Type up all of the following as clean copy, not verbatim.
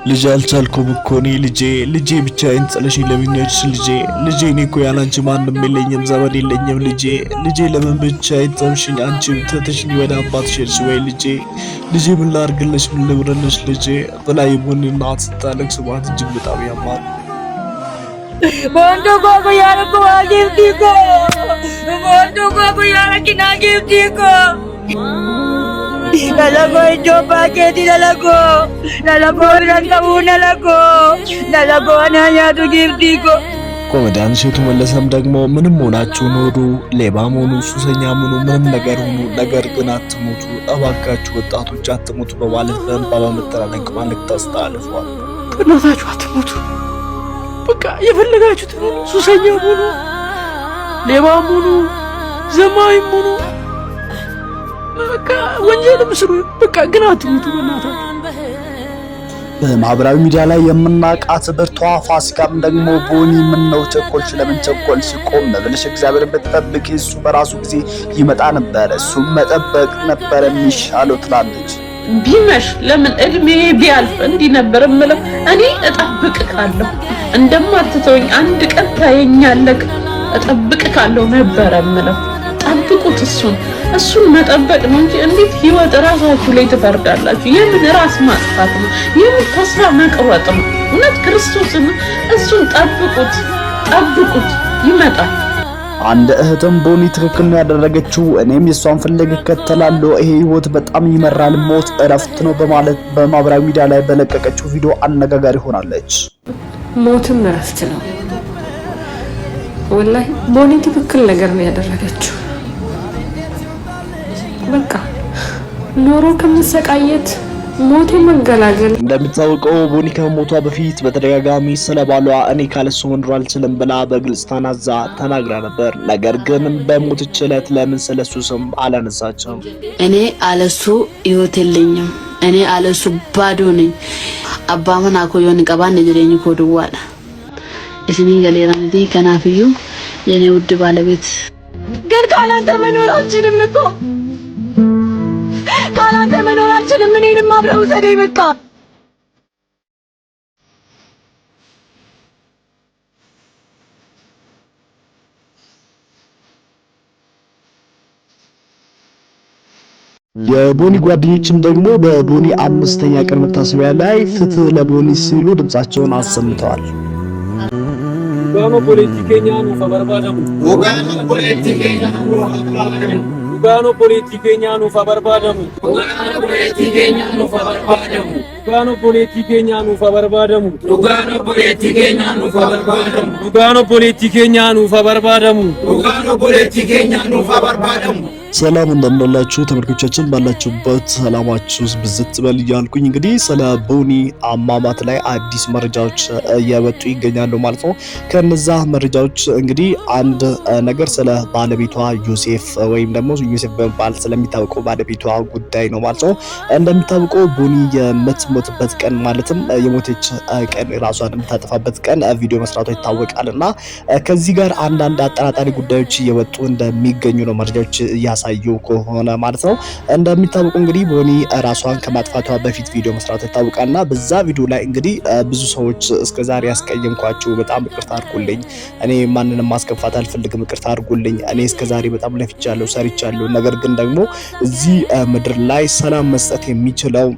ልጄ አልቻልኩም እኮ እኔ ልጄ ብቻዬን ጥለሽኝ ለምን ሄድሽ ልጄ እኔ እኮ ያላንቺ ማንም የለኝም ዘመድ የለኝም ልጄ ለምን ብቻዬን ተውሽኝ አንቺ ትተሽኝ ወደ አባትሽ ሄድሽ ወይ ልጄ ምን ላድርግልሽ ምን ልብረልሽ ልጄ ብላ የሞኒ እናት ስታለቅስ ማለት እጅግ በጣም ያማል። Mondo ko yarak ko agifti ko. Mondo ko yarak kinagifti ko. Nalago ito paketi nalago nagkamuna nalago ananya to gifti ko. ኮሜዲያን እሸቱ መለሰም ደግሞ ምንም ሆናችሁ ኖሩ ሌባም ሆኑ ሱሰኛ ሆኑ ምንም ነገር ሆኑ ነገር ግን አትሞቱ እባካችሁ ወጣቶች አትሞቱ በማለት በእንባ በመተናነቅ መልእክት አስተላልፏል። በእናታችሁ አትሞቱ በቃ የፈለጋችሁት ሁሉ ሱሰኛ ሆኑ ሌባም ሆኑ ዘማዊም ሆኑ በቃ ወንጀልም ስሩ በቃ ግን አትሞቱ በእናታችሁ። በማህበራዊ ሚዲያ ላይ የምናውቃት ብርቷ ፋሲካም ደግሞ ቦኒ ምነው ቸኮልሽ ለምን ቸኮልሽ ቆም ብለሽ እግዚአብሔርን ብትጠብቂ እሱ በራሱ ጊዜ ይመጣ ነበር እሱም መጠበቅ ነበር የሚሻለው ትላለች። ቢመሽ ለምን እድሜ ቢያልፍ እንዲህ ነበር እምለው እኔ እጠብቅካለሁ እንደማትተወኝ አንድ ቀን ታየኛለህ እጠብቅካለሁ ነበር እምለው። ጠብቁት እሱን መጠበቅ ነው እንጂ እንዴት ህይወት ራሳችሁ ላይ ትፈርዳላችሁ? የምን ራስ ማጥፋት ነው? የምን ተስፋ መቁረጥ ነው? እውነት ክርስቶስን እሱን ጠብቁት ይመጣል። አንድ እህትም ቦኒ ትክክል ነው ያደረገችው እኔም የሷን ፍለግ እከተላለሁ ይሄ ህይወት በጣም ይመራል ሞት እረፍት ነው በማለት በማህበራዊ ሚዲያ ላይ በለቀቀችው ቪዲዮ አነጋጋሪ ሆናለች። ሞትም እረፍት ነው ወላሂ ቦኒ ትክክል ነገር ነው ያደረገችው። በቃ ኖሮ ከመሰቃየት ሞት መገላገል። እንደምታውቀው ቦኒ ከሞቷ በፊት በተደጋጋሚ ስለባሏ እኔ ካለሱ መኖር አልችልም ብላ በግልጽ ተናግራ ነበር። ነገር ግን በሞትች ዕለት ለምን ስለሱ ስም አላነሳችም? እኔ አለሱ ህይወት የለኝም እኔ አለሱ ባዶ ነኝ አባመን አኮዮን ቀባን ነጅሬኝ ኮድዋላ እስኒ ገሌራንቲ ከናፍዩ የኔ ውድ ባለቤት ግን ካላንተ መኖር አልችልም እኮ ካላንተ መኖር አልችልም እኔንም አብረው ዘዴ በቃ የቦኒ ጓደኞችም ደግሞ በቦኒ 5ኛ ቀን መታሰቢያ ላይ ፍትህ ለቦኒ ሲሉ ድምጻቸውን አሰምተዋል። Ugano politikeenya nuuf barbaadamu. Ugano politikeenya nuuf barbaadamu. ሰላም እንደምንላችሁ ተመልካቾቻችን ባላችሁበት ሰላማችሁ ብዝት በል እያልኩኝ እንግዲህ ስለ ቦኒ አሟሟት ላይ አዲስ መረጃዎች እየወጡ ይገኛሉ ማለት ነው። ከነዛ መረጃዎች እንግዲህ አንድ ነገር ስለ ባለቤቷ ዮሴፍ ወይም ደግሞ ዮሴፍ በመባል ስለሚታወቀው ባለቤቷ ጉዳይ ነው ማለት ነው። እንደሚታወቀው ቦኒ የምትሞትበት ቀን ማለትም የሞተች ቀን ራሷን የምታጠፋበት ቀን ቪዲዮ መስራቷ ይታወቃልና ከዚህ ጋር አንዳንድ አጠራጣሪ ጉዳዮች እየወጡ እንደሚገኙ ነው መረጃዎች ያሳዩ ከሆነ ማለት ነው። እንደሚታወቀው እንግዲህ ቦኒ ራሷን ከማጥፋቷ በፊት ቪዲዮ መስራቷ ይታወቃልና በዛ ቪዲዮ ላይ እንግዲህ ብዙ ሰዎች እስከዛሬ ያስቀየምኳችሁ በጣም ይቅርታ አድርጉልኝ፣ እኔ ማንንም ማስከፋት አልፈልግም፣ ይቅርታ አድርጉልኝ፣ እኔ እስከዛሬ በጣም ለፍቻለሁ ሰርቻለሁ፣ ነገር ግን ደግሞ እዚህ ምድር ላይ ሰላም መስጠት የሚችለው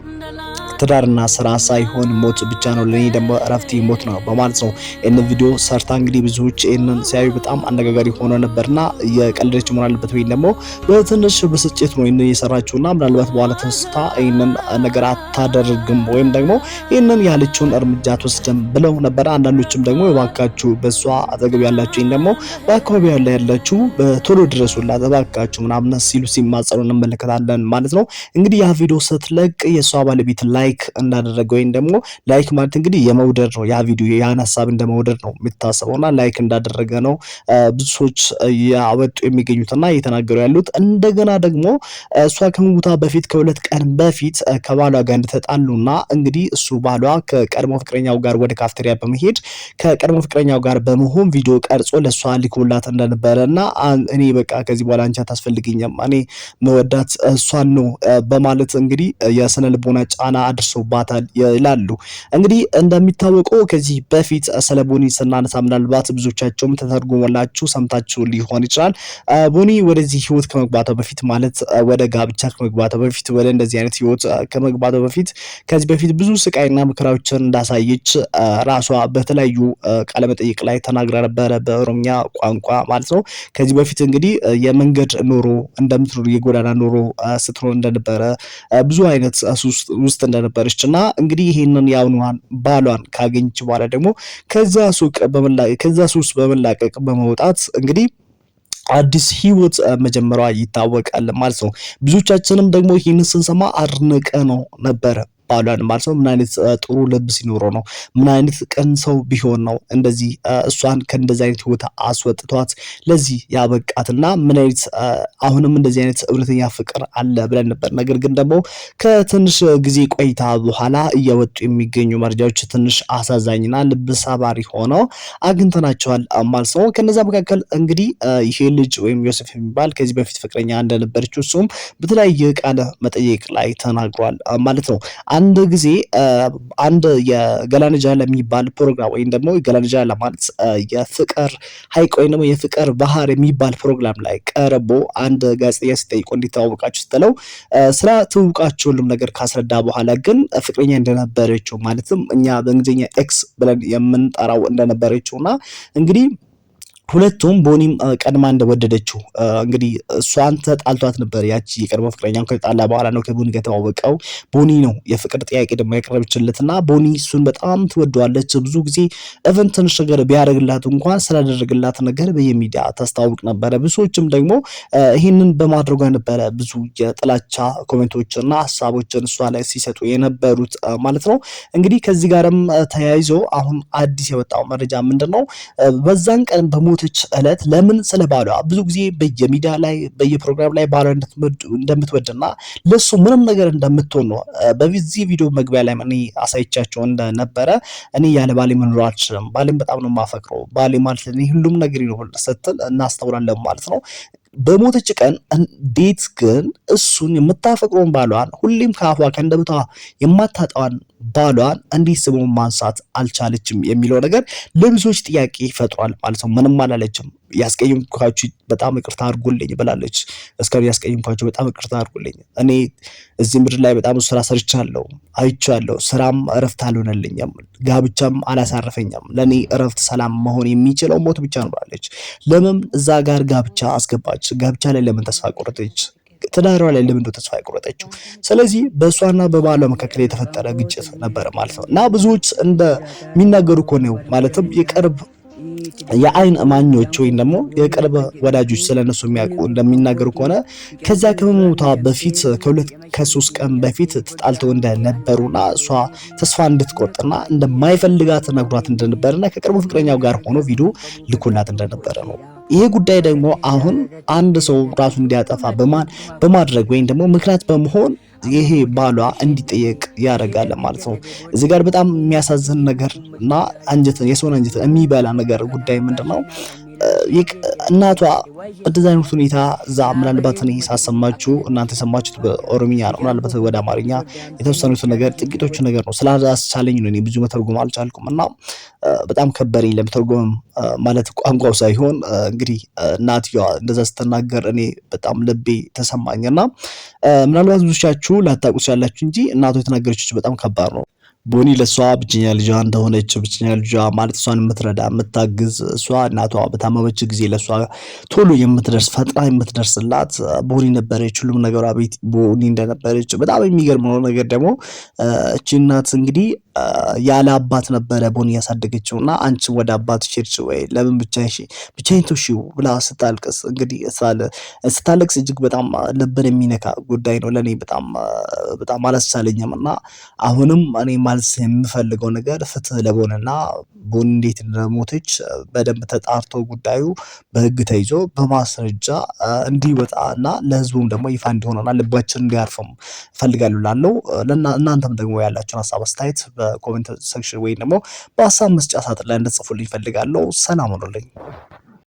ትዳርና ስራ ሳይሆን ሞት ብቻ ነው፣ ለኔ ደግሞ እረፍት ሞት ነው በማለት ነው እነ ቪዲዮ ሰርታ እንግዲህ ብዙዎች እነን ሲያዩ በጣም አነጋጋሪ ሆኖ ነበርና የቀልደች መሆን አለበት ወይ ደግሞ በትንሽ ብስጭት ነው እነ የሰራችውና ምናልባት በኋላ ተስታ እነን ነገር አታደርግም ወይም ደግሞ እነን ያለችውን እርምጃ ተወስደም ብለው ነበር። አንዳንዶችም ደግሞ የባካችሁ በሷ አጠገብ ያላችሁ ደግሞ በአካባቢው ያላችሁ በቶሎ ድረሱላት እባካችሁ ምናምን ሲሉ ሲማጸኑ እንመለከታለን ማለት ነው። እንግዲህ ያ ቪዲዮ ስትለቅ የሷ ባለቤት ላይክ እንዳደረገ ወይም ደግሞ ላይክ ማለት እንግዲህ የመውደድ ነው። ያ ቪዲዮ ያን ሐሳብ እንደመውደድ ነው የሚታሰበውና ላይክ እንዳደረገ ነው ብዙ ሰዎች ያወጡ የሚገኙትና እየተናገሩ ያሉት። እንደገና ደግሞ እሷ ከሞቷ በፊት ከሁለት ቀን በፊት ከባሏ ጋር እንደተጣሉና እንግዲህ እሱ ባሏ ከቀድሞ ፍቅረኛው ጋር ወደ ካፍቴሪያ በመሄድ ከቀድሞ ፍቅረኛው ጋር በመሆን ቪዲዮ ቀርጾ ለሷ ሊኮላት እንደነበረና እኔ በቃ ከዚህ በኋላ አንቺ አታስፈልጊኝም እኔ መወዳት እሷን ነው በማለት እንግዲህ የስነ ልቦና ጫና አድርሶባታል ይላሉ። እንግዲህ እንደሚታወቀው ከዚህ በፊት ስለ ቦኒ ስናነሳ ምናልባት ብዙዎቻቸውም ተተርጉሞላችሁ ሰምታችሁ ሊሆን ይችላል። ቦኒ ወደዚህ ህይወት ከመግባቷ በፊት ማለት ወደ ጋብቻ ከመግባቷ በፊት ወደ እንደዚህ አይነት ህይወት ከመግባቷ በፊት ከዚህ በፊት ብዙ ስቃይና መከራዎችን እንዳሳየች ራሷ በተለያዩ ቃለመጠይቅ ላይ ተናግራ ነበረ፣ በኦሮምኛ ቋንቋ ማለት ነው። ከዚህ በፊት እንግዲህ የመንገድ ኑሮ እንደምትኖር የጎዳና ኑሮ ስትኖር እንደነበረ ብዙ አይነት ውስጥ እንደነበረች እና እንግዲህ ይሄንን ያውኗን ባሏን ካገኘች በኋላ ደግሞ ከዛ ሱስ በመላቀቅ በመውጣት እንግዲህ አዲስ ህይወት መጀመሯ ይታወቃል ማለት ነው። ብዙዎቻችንም ደግሞ ይህንን ስንሰማ አድንቀ ነው ነበረ ባሏን ማለት ነው። ምን አይነት ጥሩ ልብ ሲኖረው ነው? ምን አይነት ቀን ሰው ቢሆን ነው እንደዚህ እሷን ከእንደዚህ አይነት ህይወት አስወጥቷት ለዚህ ያበቃትና ምን አይነት አሁንም እንደዚህ አይነት እውነተኛ ፍቅር አለ ብለን ነበር። ነገር ግን ደግሞ ከትንሽ ጊዜ ቆይታ በኋላ እየወጡ የሚገኙ መረጃዎች ትንሽ አሳዛኝና ልብ ሰባሪ ሆነው አግኝተናቸዋል ማለት ነው። ከነዛ መካከል እንግዲህ ይሄ ልጅ ወይም ዮሴፍ የሚባል ከዚህ በፊት ፍቅረኛ እንደነበረችው እሱም በተለያየ ቃለ መጠይቅ ላይ ተናግሯል ማለት ነው። አንድ ጊዜ አንድ የገላንጃ ለሚባል ፕሮግራም ወይም ደግሞ ገላንጃ ለማለት የፍቅር ሐይቅ ወይም ደግሞ የፍቅር ባህር የሚባል ፕሮግራም ላይ ቀርቦ አንድ ጋዜጠኛ ሲጠይቁ እንዲተዋወቃችሁ ስትለው ስራ ትውቃችሁ ሁሉም ነገር ካስረዳ በኋላ ግን ፍቅረኛ እንደነበረችው ማለትም እኛ በእንግሊዝኛ ኤክስ ብለን የምንጠራው እንደነበረችውና እንግዲህ ሁለቱም ቦኒም ቀድማ እንደወደደችው እንግዲህ እሷን ተጣልቷት ነበር። ያቺ የቀድሞ ፍቅረኛው ከተጣላ በኋላ ነው ከቦኒ ጋር ተዋወቀው። ቦኒ ነው የፍቅር ጥያቄ ደግሞ ያቀረበችለትና ቦኒ እሱን በጣም ትወደዋለች። ብዙ ጊዜ ኢቨን ትንሽ ነገር ቢያደርግላት እንኳን ስላደረግላት ነገር በየሚዲያ ታስታውቅ ነበረ። ብዙዎችም ደግሞ ይህንን በማድረጓ ነበረ ብዙ የጥላቻ ኮሜንቶችና ሀሳቦችን እሷ ላይ ሲሰጡ የነበሩት ማለት ነው። እንግዲህ ከዚህ ጋርም ተያይዞ አሁን አዲስ የወጣው መረጃ ምንድነው? በዛን ቀን በሞተች ዕለት ለምን ስለ ባሏ ብዙ ጊዜ በየሚዲያ ላይ በየፕሮግራም ላይ ባሏ እንደምትወድና ለሱ ምንም ነገር እንደምትሆን ነው በዚህ ቪዲዮ መግቢያ ላይ እኔ አሳይቻቸው እንደነበረ እኔ ያለ ባሌ መኖር አልችልም፣ ባሌም በጣም ነው የማፈቅረው፣ ባሌ ማለት እኔ ሁሉም ነገር ነው ስትል እናስተውላለን ማለት ነው። በሞተች ቀን እንዴት ግን እሱን የምታፈቅረውን ባሏን ሁሌም ከአፏ ከእንደብቷ የማታጣዋን ባሏን እንዴት ስሙ ማንሳት አልቻለችም የሚለው ነገር ለብዙዎች ጥያቄ ይፈጥሯል ማለት ነው። ምንም አላለችም። ያስቀየምኳችሁ በጣም ይቅርታ አድርጉልኝ ብላለች። እስካሁን ያስቀየምኳችሁ በጣም ይቅርታ አድርጉልኝ። እኔ እዚህ ምድር ላይ በጣም ስራ ሰርቻለሁ፣ አይቻለሁ። ስራም እረፍት አልሆነልኝም፣ ጋብቻም አላሳረፈኝም። ለኔ እረፍት ሰላም መሆን የሚችለው ሞት ብቻ ነው ብላለች። ለምን እዛ ጋር ጋብቻ አስገባች? ጋብቻ ላይ ለምን ተስፋ ቆረጠች? ትዳሯ ላይ ለምን ተስፋ የቆረጠችው? ስለዚህ በእሷና በባሏ መካከል የተፈጠረ ግጭት ነበረ ማለት ነው። እና ብዙዎች እንደሚናገሩ ከሆነ ማለትም የቅርብ የአይን እማኞች ወይም ደግሞ የቅርብ ወዳጆች ስለነሱ የሚያውቁ እንደሚናገሩ ከሆነ ከዚያ ከመሞቷ በፊት ከ3 ቀን በፊት ተጣልተው እንደነበሩና እሷ ተስፋ እንድትቆርጥና እንደማይፈልጋት ነግሯት እንደነበረና ከቅርቡ ፍቅረኛው ጋር ሆኖ ቪዲዮ ልኮላት እንደነበረ ነው። ይሄ ጉዳይ ደግሞ አሁን አንድ ሰው ራሱ እንዲያጠፋ በማድረግ ወይም ደግሞ ምክንያት በመሆን ይሄ ባሏ እንዲጠየቅ ያደርጋል ማለት ነው። እዚህ ጋር በጣም የሚያሳዝን ነገር እና የሰውን አንጀት የሚበላ ነገር ጉዳይ ምንድነው? እናቷ በዚህ አይነት ሁኔታ እዛ ምናልባት እኔ ሳሰማችሁ እናንተ የሰማችሁት በኦሮሚያ ነው። ምናልባት ወደ አማርኛ የተወሰኑት ነገር ጥቂቶቹ ነገር ነው ስላልቻለኝ ነው እኔ ብዙ መተርጎም አልቻልኩም እና በጣም ከበደኝ ለመተርጎም ማለት ቋንቋው ሳይሆን እንግዲህ እናትየዋ እንደዛ ስትናገር እኔ በጣም ልቤ ተሰማኝና ምናልባት ብዙዎቻችሁ ላታውቁ ትችላላችሁ እንጂ እናቷ የተናገረችው በጣም ከባድ ነው። ቦኒ ለሷ ብቸኛ ልጇ እንደሆነች ብቸኛ ልጇ ማለት እሷን የምትረዳ የምታግዝ እሷ እናቷ በታመመች ጊዜ ለሷ ቶሎ የምትደርስ ፈጥና የምትደርስላት ቦኒ ነበረች። ሁሉም ነገሯ ቤት ቦኒ እንደነበረች በጣም የሚገርመው ነገር ደግሞ እቺ እናት እንግዲህ ያለ አባት ነበረ ቦኒ ያሳደገችውና አንቺ ወደ አባት ሄድሽ ወይ ለምን ብቻዬን ተውሽው ብላ ስታልቅስ እንግዲህ ስታለቅስ እጅግ በጣም ልብን የሚነካ ጉዳይ ነው። ለኔ በጣም አላስቻለኝም እና አሁንም እኔ ማለት የምፈልገው ነገር ፍትህ ለቦንና ቦን እንዴት እንደሞተች በደንብ ተጣርቶ ጉዳዩ በህግ ተይዞ በማስረጃ እንዲወጣና ለህዝቡም ደግሞ ይፋ እንዲሆንና ልባችን እንዲያርፍም ፈልጋለሁ ላለው እናንተም ደግሞ ያላችሁን ሀሳብ አስተያየት በኮሜንት ሴክሽን ወይ ደግሞ በሀሳብ መስጫ ሳጥን ላይ እንድትጽፉልኝ ፈልጋለሁ። ሰላም ሁኑልኝ።